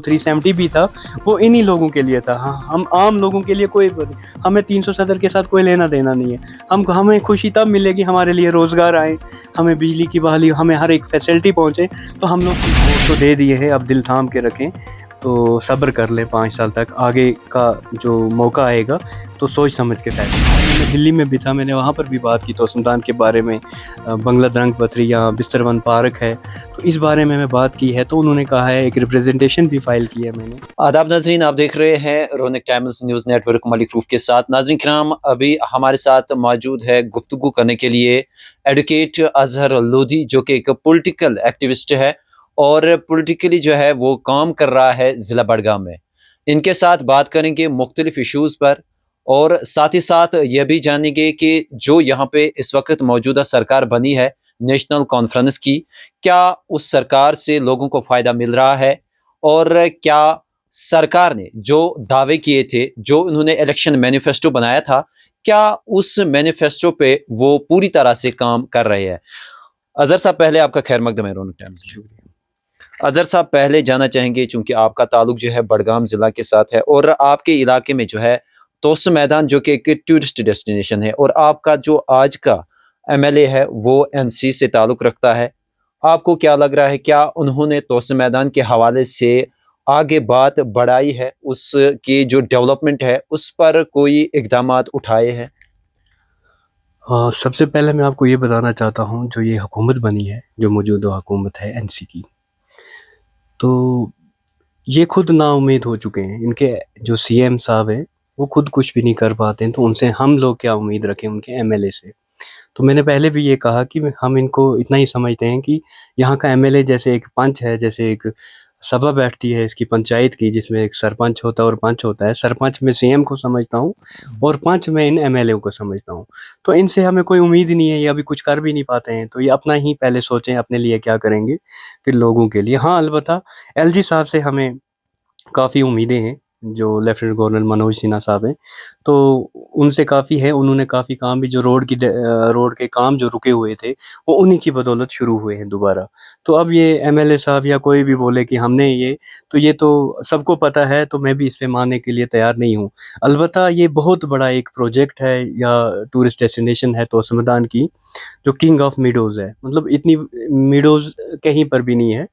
370 भी था, वो इन्हीं लोगों के लिए था। हाँ, हम आम लोगों के लिए कोई, हमें 370 के साथ कोई लेना देना नहीं है। हमें खुशी तब मिलेगी हमारे लिए रोज़गार आए, हमें बिजली की बहाली, हमें हर एक फैसिलिटी पहुँचे। तो हम लोग वोट तो दे दिए हैं, अब दिल थाम के रखें, तो सब्र कर लें 5 साल तक। आगे का जो मौका आएगा तो सोच समझ के फैसला। मैं दिल्ली में भी था, मैंने वहाँ पर भी बात की तोसमदान के बारे में, बंगला दरंग पथरी या बिस्तरवन पार्क है, तो इस बारे में मैं बात की है। तो उन्होंने कहा है, एक रिप्रेजेंटेशन भी फाइल की है मैंने। आदाब नाजरीन, आप देख रहे हैं Ronik times news network Malik roof के साथ। नाजरीन किराम, अभी हमारे साथ मौजूद है गुफ्तगू करने के लिए एडवोकेट अजहर लोधी, जो कि एक पॉलिटिकल एक्टिविस्ट है और पॉलिटिकली जो है वो काम कर रहा है ज़िला बडगाम में। इनके साथ बात करेंगे मुख्तलिफ इशूज़ पर, और साथ ही साथ ये भी जानेंगे कि जो यहाँ पे इस वक्त मौजूदा सरकार बनी है नेशनल कॉन्फ्रेंस की, क्या उस सरकार से लोगों को फ़ायदा मिल रहा है, और क्या सरकार ने जो दावे किए थे, जो उन्होंने इलेक्शन मैनिफेस्टो बनाया था, क्या उस मैनिफेस्टो पे वो पूरी तरह से काम कर रहे हैं। अजहर साहब, पहले आपका खैर मकदम है रोनिक टाइम्स में। अजहर साहब, पहले जानना चाहेंगे, चूंकि आपका ताल्लुक जो है बडगाम ज़िला के साथ है और आपके इलाके में जो है तोस मैदान, जो कि एक टूरिस्ट डेस्टिनेशन है, और आपका जो आज का एमएलए है वो एनसी से ताल्लुक रखता है, आपको क्या लग रहा है, क्या उन्होंने तोस मैदान के हवाले से आगे बात बढ़ाई है, उसकी जो डेवलपमेंट है उस पर कोई इकदामात उठाए हैं? सबसे पहले मैं आपको ये बताना चाहता हूँ, जो ये हुकूमत बनी है, जो मौजूदा हुकूमत है एनसी की, तो ये खुद नाउम्मीद हो चुके हैं। इनके जो सीएम साहब हैं, वो खुद कुछ भी नहीं कर पाते हैं, तो उनसे हम लोग क्या उम्मीद रखें, उनके एमएलए से। तो मैंने पहले भी ये कहा कि हम इनको इतना ही समझते हैं कि यहाँ का एमएलए जैसे एक पंच है, जैसे एक सभा बैठती है इसकी पंचायत की, जिसमें एक सरपंच होता है और पंच होता है। सरपंच में सीएम को समझता हूँ और पंच में इन एमएलए को समझता हूँ। तो इनसे हमें कोई उम्मीद ही नहीं है, ये अभी कुछ कर भी नहीं पाते हैं। तो ये अपना ही पहले सोचें, अपने लिए क्या करेंगे, फिर लोगों के लिए। हाँ, अलबत्ता एलजी साहब से हमें काफ़ी उम्मीदें हैं, जो लेफ्टिनेंट गवर्नर मनोज सिन्हा साहब हैं, तो उनसे काफ़ी है। उन्होंने काफ़ी काम भी, जो रोड के काम जो रुके हुए थे, वो उन्हीं की बदौलत शुरू हुए हैं दोबारा। तो अब ये एमएलए साहब या कोई भी बोले कि हमने ये तो सबको पता है, तो मैं भी इस पे मानने के लिए तैयार नहीं हूँ। अलबत्ता ये बहुत बड़ा एक प्रोजेक्ट है या टूरिस्ट डेस्टिनेशन है तोसमदान की, जो किंग ऑफ मीडोज़ है। मतलब इतनी मीडोज़ कहीं पर भी नहीं है।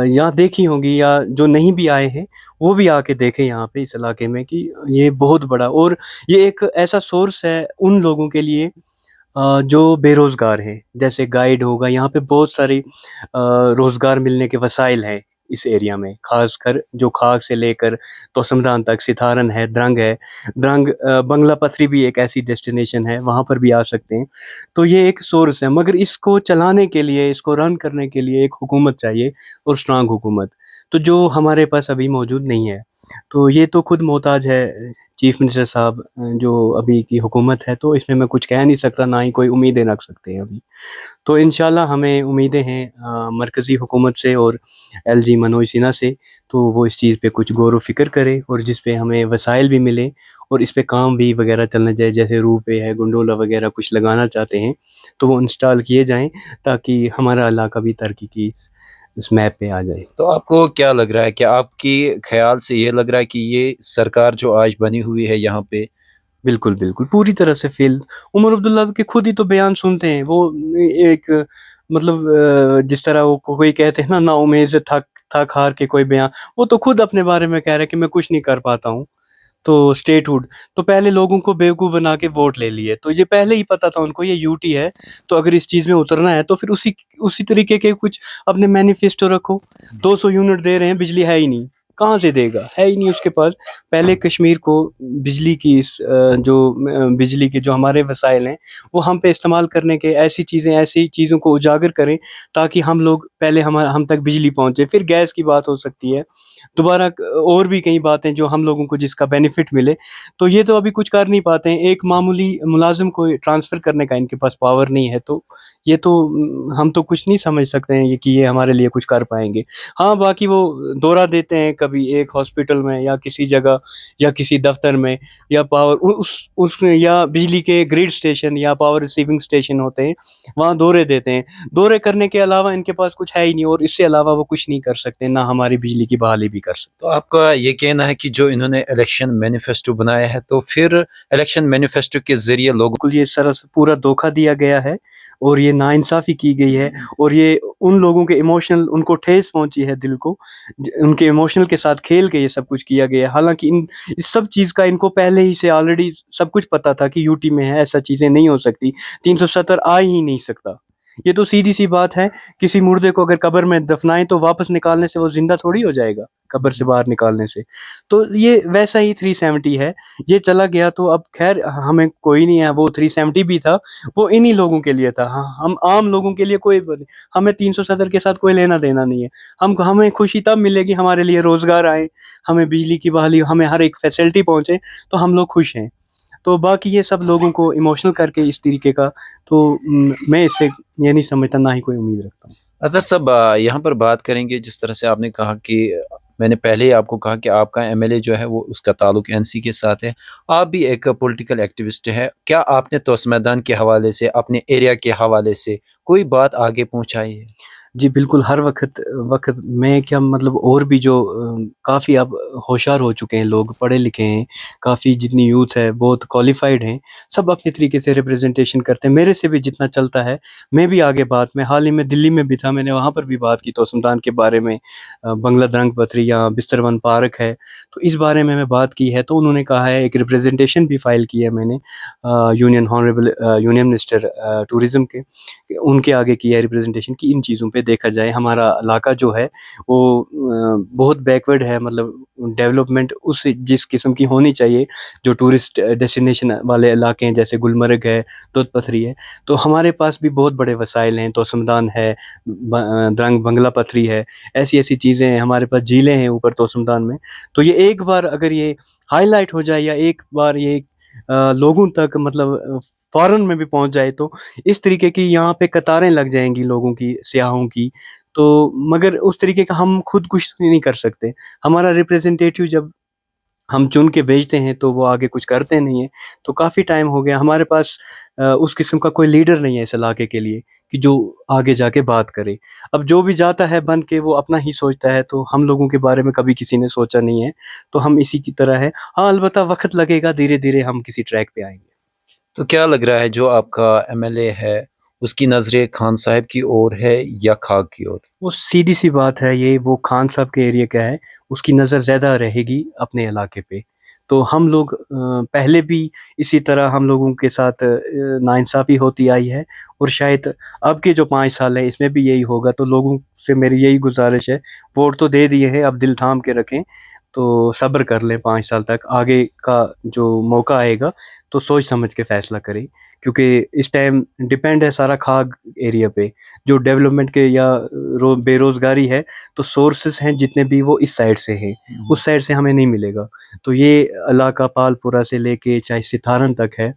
यहाँ देखी होंगी, या जो नहीं भी आए हैं वो भी आके देखें यहाँ पे इस इलाके में, कि ये बहुत बड़ा, और ये एक ऐसा सोर्स है उन लोगों के लिए जो बेरोज़गार हैं। जैसे गाइड होगा, यहाँ पे बहुत सारी रोज़गार मिलने के वसाइल हैं इस एरिया में, ख़ासकर जो खाग से लेकर तोसमदान तक, सितारन है, द्रंग है। द्रंग बंगला पथरी भी एक ऐसी डेस्टिनेशन है, वहाँ पर भी आ सकते हैं। तो ये एक सोर्स है, मगर इसको चलाने के लिए, इसको रन करने के लिए एक हुकूमत चाहिए, और स्ट्रॉन्ग हुकूमत, तो जो हमारे पास अभी मौजूद नहीं है। तो ये तो खुद मोहताज है चीफ मिनिस्टर साहब, जो अभी की हुकूमत है, तो इसमें मैं कुछ कह नहीं सकता, ना ही कोई उम्मीदें रख सकते हैं अभी। तो इंशाल्लाह हमें उम्मीदें हैं मरकज़ी हुकूमत से और एलजी मनोज सिन्हा से, तो वो इस चीज़ पे कुछ गौर व फ़िक्र करे, और जिस पे हमें वसाइल भी मिले, और इस पे काम भी वगैरह चलना चाहिए। जैसे रूह पे है, गंडोला वगैरह कुछ लगाना चाहते हैं, तो वो इंस्टॉल किए जाएँ, ताकि हमारा इलाका भी तरक्की की इस मैप पे आ जाए। तो आपको क्या लग रहा है, कि आपकी ख्याल से ये लग रहा है कि ये सरकार जो आज बनी हुई है यहाँ पे, बिल्कुल, बिल्कुल, पूरी तरह से फ़ेल। उमर अब्दुल्ला के खुद ही तो बयान सुनते हैं, वो एक, मतलब जिस तरह वो कोई कहते हैं ना, नाउम्मीद से थक हार के कोई बयान, वो तो खुद अपने बारे में कह रहे हैं कि मैं कुछ नहीं कर पाता हूँ। तो स्टेटहुड, तो पहले लोगों को बेवकूफ़ बना के वोट ले लिए, तो ये पहले ही पता था उनको ये यूटी है, तो अगर इस चीज़ में उतरना है तो फिर उसी उसी तरीके के कुछ अपने मैनिफेस्टो रखो। 200 यूनिट दे रहे हैं, बिजली है ही नहीं, कहाँ से देगा? है ही नहीं उसके पास। पहले कश्मीर को बिजली की बिजली के जो हमारे वसाइल हैं, वो हम पे इस्तेमाल करने के, ऐसी चीज़ों को उजागर करें, ताकि हम लोग पहले हम तक बिजली पहुँचे। फिर गैस की बात हो सकती है, दोबारा और भी कई बातें जो हम लोगों को जिसका बेनिफिट मिले। तो ये तो अभी कुछ कर नहीं पाते हैं। एक मामूली मुलाजिम को ट्रांसफ़र करने का इनके पास पावर नहीं है, तो ये तो हम तो कुछ नहीं समझ सकते हैं कि ये हमारे लिए कुछ कर पाएंगे। हाँ, बाकी वो दौरा देते हैं कभी एक हॉस्पिटल में, या किसी जगह, या किसी दफ्तर में, या पावर उस या बिजली के ग्रिड स्टेशन या पावर रिसीविंग स्टेशन होते हैं, वहाँ दौरे देते हैं। दौरे करने के अलावा इनके पास कुछ کچھ ہے ہی نہیں، اور اس سے علاوہ وہ کچھ نہیں کر سکتے، نہ ہماری بجلی کی بحالی بھی کر سکتے۔ تو آپ کا یہ کہنا ہے کہ جو انہوں نے الیکشن مینیفیسٹو بنایا ہے، تو پھر الیکشن مینیفیسٹو کے ذریعے لوگوں بالکل یہ سراسر پورا دھوکہ دیا گیا ہے، اور یہ ناانصافی کی گئی ہے، اور یہ ان لوگوں کے ایموشنل، ان کو ٹھیس پہنچی ہے دل کو، ان کے ایموشنل کے ساتھ کھیل کے یہ سب کچھ کیا گیا ہے۔ حالانکہ اس سب چیز کا ان کو پہلے ہی سے آلریڈی سب کچھ پتا تھا کہ یوٹی میں ہے، ایسا چیزیں نہیں ہو سکتی، 370 آ ہی نہیں سکتا۔ یہ تو سیدھی سی بات ہے، کسی مردے کو اگر قبر میں دفنائیں تو واپس نکالنے سے وہ زندہ تھوڑی ہو جائے گا، قبر سے باہر نکالنے سے۔ تو یہ ویسا ہی 370 ہے، یہ چلا گیا تو اب خیر ہمیں کوئی نہیں ہے، وہ 370 بھی تھا، وہ انہی لوگوں کے لیے تھا، ہم عام لوگوں کے لیے کوئی ہمیں 370 کے ساتھ کوئی لینا دینا نہیں ہے۔ ہمیں خوشی تب ملے گی ہمارے لیے روزگار آئے، ہمیں بجلی کی بحالی، ہمیں ہر ایک فیسلٹی پہنچے تو ہم لوگ خوش ہیں۔ تو باقی یہ سب لوگوں کو ایموشنل کر کے اس طریقے کا، تو میں اس سے یہ نہیں سمجھتا، نہ ہی کوئی امید رکھتا ہوں۔ اظہر صاحب یہاں پر بات کریں گے، جس طرح سے آپ نے کہا کہ میں نے پہلے ہی آپ کو کہا کہ آپ کا ایم ایل اے جو ہے وہ اس کا تعلق این سی کے ساتھ ہے، آپ بھی ایک پولیٹیکل ایکٹیوسٹ ہے، کیا آپ نے توسیع میدان کے حوالے سے، اپنے ایریا کے حوالے سے کوئی بات آگے پہنچائی ہے؟ جی بالکل، ہر وقت میں کیا مطلب، اور بھی جو کافی اب ہوشیار ہو چکے ہیں لوگ، پڑھے لکھے ہیں کافی، جتنی یوتھ ہے بہت کوالیفائڈ ہیں، سب اپنے طریقے سے ریپریزنٹیشن کرتے ہیں، میرے سے بھی جتنا چلتا ہے میں بھی آگے بات میں، حال ہی میں دلی میں بھی تھا، میں نے وہاں پر بھی بات کی توسمدان کے بارے میں، بنگلہ درنگ پتری یا بستر ون پارک ہے، تو اس بارے میں بات کی ہے، تو انہوں نے کہا ہے، ایک ریپریزنٹیشن بھی فائل کی ہے میں نے ہانریبل یونین منسٹر ٹورزم کے، ان کے آگے کی ہے ریپریزنٹیشن کی، ان چیزوں پہ دیکھا جائے ہمارا علاقہ جو ہے وہ بہت بیکورڈ ہے، مطلب ڈیولپمنٹ اس جس قسم کی ہونی چاہیے، جو ٹورسٹ ڈیسٹینیشن والے علاقے ہیں جیسے گلمرگ ہے، دودھ پتھری ہے، تو ہمارے پاس بھی بہت بڑے وسائل ہیں، توسمدان ہے، درنگ بنگلہ پتھری ہے، ایسی چیزیں ہیں، ہمارے پاس جھیلیں ہیں اوپر توسمدان میں، تو یہ ایک بار اگر یہ ہائی لائٹ ہو جائے، یا ایک بار یہ لوگوں تک مطلب فورن میں بھی پہنچ جائے، تو اس طریقے کی یہاں پہ قطاریں لگ جائیں گی لوگوں کی، سیاحوں کی، تو مگر اس طریقے کا ہم خود کچھ نہیں کر سکتے، ہمارا ریپریزنٹیٹیو جب ہم چن کے بھیجتے ہیں تو وہ آگے کچھ کرتے نہیں ہیں، تو کافی ٹائم ہو گیا ہمارے پاس اس قسم کا کوئی لیڈر نہیں ہے اس علاقے کے لیے کہ جو آگے جا کے بات کرے، اب جو بھی جاتا ہے بن کے وہ اپنا ہی سوچتا ہے، تو ہم لوگوں کے بارے میں کبھی کسی نے سوچا نہیں ہے، تو ہم اسی کی طرح ہے، ہاں البتہ وقت لگے گا، دھیرے دھیرے ہم کسی ٹریک پہ آئیں گے۔ تو کیا لگ رہا ہے جو آپ کا ایم ایل اے ہے اس کی نظریں خان صاحب کی اور ہے یا خاک کی اور؟ وہ سیدھی سی بات ہے، یہ وہ خان صاحب کے ایریا کا ہے، اس کی نظر زیادہ رہے گی اپنے علاقے پہ، تو ہم لوگ پہلے بھی اسی طرح ہم لوگوں کے ساتھ ناانصافی ہوتی آئی ہے، اور شاید اب کے جو 5 سال ہیں اس میں بھی یہی ہوگا، تو لوگوں سے میری یہی گزارش ہے، ووٹ تو دے دیے ہیں، اب دل تھام کے رکھیں، تو صبر کر لیں 5 سال تک، آگے کا جو موقع آئے گا تو سوچ سمجھ کے فیصلہ کریں، کیونکہ اس ٹائم ڈیپینڈ ہے سارا کھاگ ایریا پہ، جو ڈیولپمنٹ کے یا بے روزگاری ہے، تو سورسز ہیں جتنے بھی وہ اس سائڈ سے ہیں، اس سائڈ سے ہمیں نہیں ملے گا، تو یہ علاقہ پال پورہ سے لے کے چاہے ستارن تک ہے،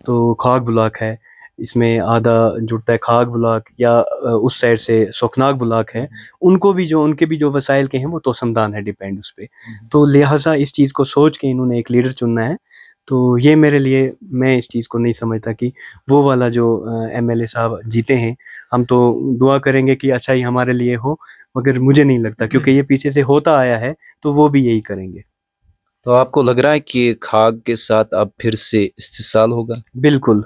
تو کھاگ بلاک ہے، اس میں آدھا جڑتا ہے کھاگ بلاک، یا اس سائڈ سے سوکھناگ بلاک ہے، ان کے بھی جو وسائل کے ہیں وہ توسمدان ہے ڈیپینڈ اس پہ، تو لہٰذا اس چیز کو سوچ کے انہوں نے ایک لیڈر چننا ہے، تو یہ میرے لیے، میں اس چیز کو نہیں سمجھتا کہ وہ والا جو ایم ایل اے صاحب جیتے ہیں، ہم تو دعا کریں گے کہ اچھا ہی ہمارے لیے ہو، مگر مجھے نہیں لگتا، کیونکہ یہ پیچھے سے ہوتا آیا ہے تو وہ بھی یہی کریں گے۔ تو آپ کو لگ رہا ہے کہ خاک کے ساتھ اب پھر سے استحصال ہوگا؟ بالکل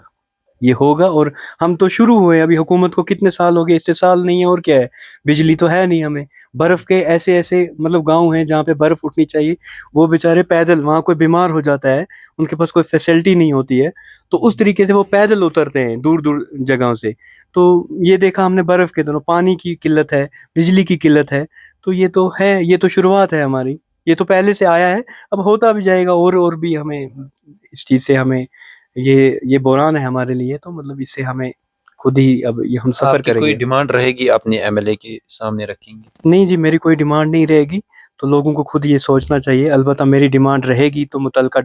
یہ ہوگا، اور ہم تو شروع ہوئے، ابھی حکومت کو کتنے سال ہو گئے، استحصال نہیں ہے اور کیا ہے، بجلی تو ہے نہیں ہمیں، برف کے ایسے مطلب گاؤں ہیں جہاں پہ برف اٹھنی چاہیے، وہ بیچارے پیدل، وہاں کوئی بیمار ہو جاتا ہے، ان کے پاس کوئی فیسلٹی نہیں ہوتی ہے، تو اس طریقے سے وہ پیدل اترتے ہیں دور دور جگہوں سے، تو یہ دیکھا ہم نے برف کے دنوں، پانی کی قلت ہے، بجلی کی قلت ہے، تو یہ تو ہے، یہ تو شروعات ہے ہماری، یہ تو پہلے سے آیا ہے، اب ہوتا بھی جائے گا، اور بھی ہمیں اس چیز سے، ہمیں یہ بحران ہے ہمارے لیے، تو مطلب اس سے ہمیں خود ہی اب یہ ہم سفر آپ کی کریں کوئی گے۔ ڈیمانڈ رہے گی اپنے ایم ایل اے کے سامنے رکھیں گے؟ نہیں جی، میری کوئی ڈیمانڈ نہیں رہے گی، تو لوگوں کو خود یہ سوچنا چاہیے، البتہ میری ڈیمانڈ رہے گی تو متعلقہ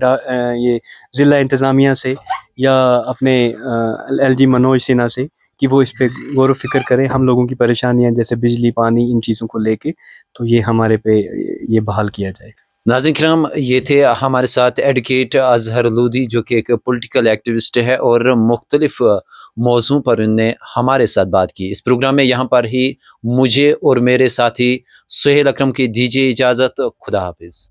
یہ ضلع انتظامیہ سے، یا اپنے ایل جی منوج سنہا سے، کہ وہ اس پہ غور و فکر کریں، ہم لوگوں کی پریشانیاں جیسے بجلی، پانی، ان چیزوں کو لے کے، تو یہ ہمارے پہ یہ بحال کیا جائے۔ नाज़रीन किराम, ये थे हमारे साथ एडवोकेट अजहर लूधी, जो कि एक पॉलिटिकल एक्टिविस्ट है और मुख्तलिफ मौज़ू पर उन्होंने हमारे साथ बात की। इस प्रोग्राम में यहाँ पर ही मुझे और मेरे साथी सुहेल अकरम की दीजिए इजाज़त। खुदा हाफिज़।